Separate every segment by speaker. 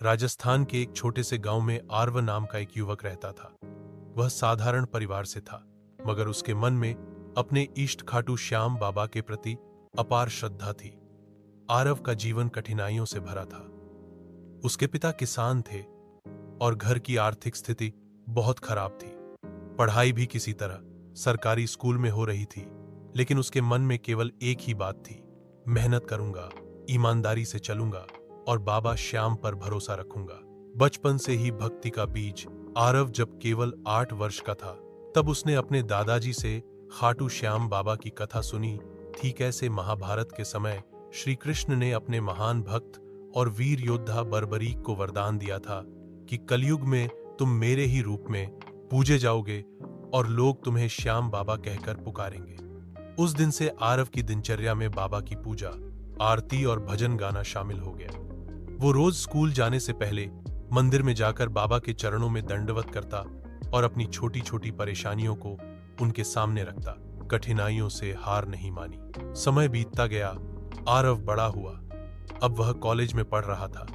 Speaker 1: राजस्थान के एक छोटे से गांव में आरव नाम का एक युवक रहता था। वह साधारण परिवार से था, मगर उसके मन में अपने इष्ट खाटू श्याम बाबा के प्रति अपार श्रद्धा थी। आरव का जीवन कठिनाइयों से भरा था। उसके पिता किसान थे और घर की आर्थिक स्थिति बहुत खराब थी। पढ़ाई भी किसी तरह सरकारी स्कूल में हो रही थी, लेकिन उसके मन में केवल एक ही बात थी, मेहनत करूंगा, ईमानदारी से चलूंगा और बाबा श्याम पर भरोसा रखूंगा। बचपन से ही भक्ति का बीज आरव जब केवल 8 वर्ष का था, तब उसने अपने दादाजी से खाटू श्याम बाबा की कथा सुनी थी। कैसे महाभारत के समय श्री कृष्ण ने अपने महान भक्त और वीर योद्धा बर्बरीक को वरदान दिया था कि कलयुग में तुम मेरे ही रूप में पूजे जाओगे और लोग तुम्हें श्याम बाबा कहकर पुकारेंगे। उस दिन से आरव की दिनचर्या में बाबा की पूजा, आरती और भजन गाना शामिल हो गया। वो रोज स्कूल जाने से पहले मंदिर में जाकर बाबा के चरणों में दंडवत करता और अपनी छोटी छोटी परेशानियों को उनके सामने रखता। कठिनाइयों से हार नहीं मानी। समय बीतता गया, आरव बड़ा हुआ। अब वह कॉलेज में पढ़ रहा था,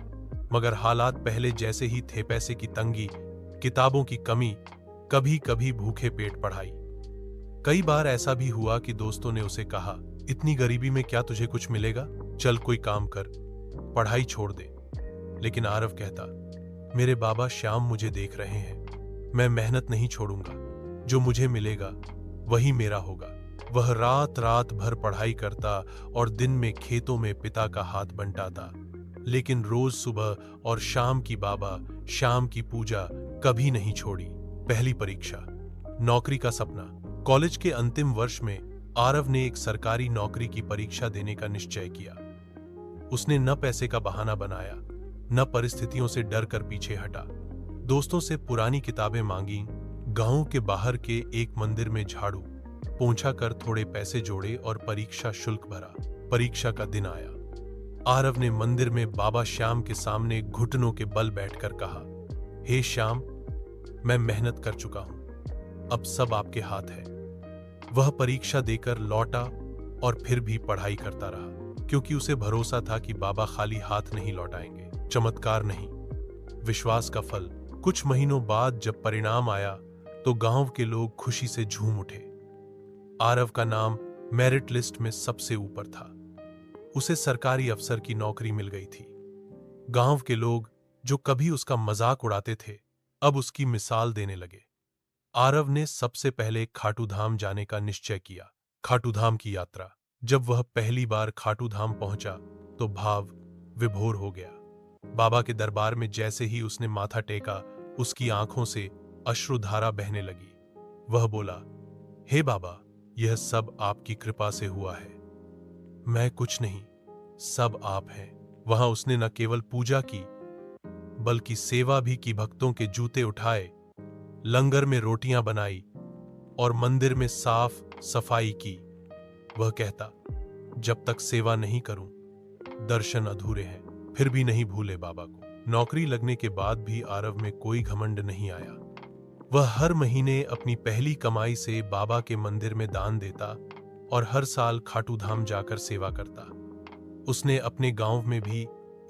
Speaker 1: मगर हालात पहले जैसे ही थे। पैसे की तंगी, किताबों की कमी, कभी कभी भूखे पेट पढ़ाई। कई बार ऐसा भी हुआ कि दोस्तों ने उसे कहा, इतनी गरीबी में क्या तुझे कुछ मिलेगा, चल कोई काम कर, पढ़ाई छोड़ दे। लेकिन आरव कहता, मेरे बाबा श्याम मुझे देख रहे हैं, मैं मेहनत नहीं छोड़ूंगा, जो मुझे मिलेगा वही मेरा होगा। वह रात रात भर पढ़ाई करता और दिन में खेतों में पिता का हाथ बंटाता, लेकिन रोज सुबह और शाम की बाबा श्याम की पूजा कभी नहीं छोड़ी। पहली परीक्षा, नौकरी का सपना। कॉलेज के अंतिम वर्ष में आरव ने एक सरकारी नौकरी की परीक्षा देने का निश्चय किया। उसने न पैसे का बहाना बनाया, न परिस्थितियों से डर कर पीछे हटा। दोस्तों से पुरानी किताबें मांगी, गांव के बाहर के एक मंदिर में झाड़ू पोंछा कर थोड़े पैसे जोड़े और परीक्षा शुल्क भरा। परीक्षा का दिन आया। आरव ने मंदिर में बाबा श्याम के सामने घुटनों के बल बैठकर कहा, हे श्याम, मैं मेहनत कर चुका हूं, अब सब आपके हाथ है। वह परीक्षा देकर लौटा और फिर भी पढ़ाई करता रहा, क्योंकि उसे भरोसा था कि बाबा खाली हाथ नहीं लौटाएंगे। चमत्कार नहीं, विश्वास का फल। कुछ महीनों बाद जब परिणाम आया तो गांव के लोग खुशी से झूम उठे। आरव का नाम मेरिट लिस्ट में सबसे ऊपर था। उसे सरकारी अफसर की नौकरी मिल गई थी। गांव के लोग जो कभी उसका मजाक उड़ाते थे, अब उसकी मिसाल देने लगे। आरव ने सबसे पहले खाटू धाम जाने का निश्चय किया। खाटू धाम की यात्रा। जब वह पहली बार खाटू धाम पहुंचा तो भाव विभोर हो गया। बाबा के दरबार में जैसे ही उसने माथा टेका, उसकी आंखों से अश्रुधारा बहने लगी। वह बोला, हे बाबा, यह सब आपकी कृपा से हुआ है, मैं कुछ नहीं, सब आप हैं। वहां उसने न केवल पूजा की, बल्कि सेवा भी की। भक्तों के जूते उठाए, लंगर में रोटियां बनाई और मंदिर में साफ सफाई की। वह कहता, जब तक सेवा नहीं करूं, दर्शन अधूरे हैं। फिर भी नहीं भूले बाबा को। नौकरी लगने के बाद भी आरव में कोई घमंड नहीं आया। वह हर महीने अपनी पहली कमाई से बाबा के मंदिर में दान देता और हर साल खाटू धाम जाकर सेवा करता। उसने अपने गांव में भी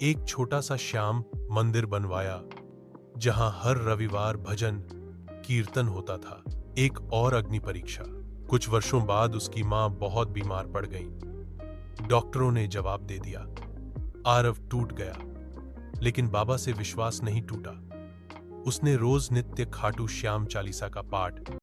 Speaker 1: एक छोटा सा श्याम मंदिर बनवाया, जहां हर रविवार भजन कीर्तन होता था। एक और अग्नि परीक्षा। कुछ वर्षों बाद उसकी मां बहुत बीमार पड़ गई। डॉक्टरों ने जवाब दे दिया। आरव टूट गया, लेकिन बाबा से विश्वास नहीं टूटा। उसने रोज नित्य खाटू श्याम चालीसा का पाठ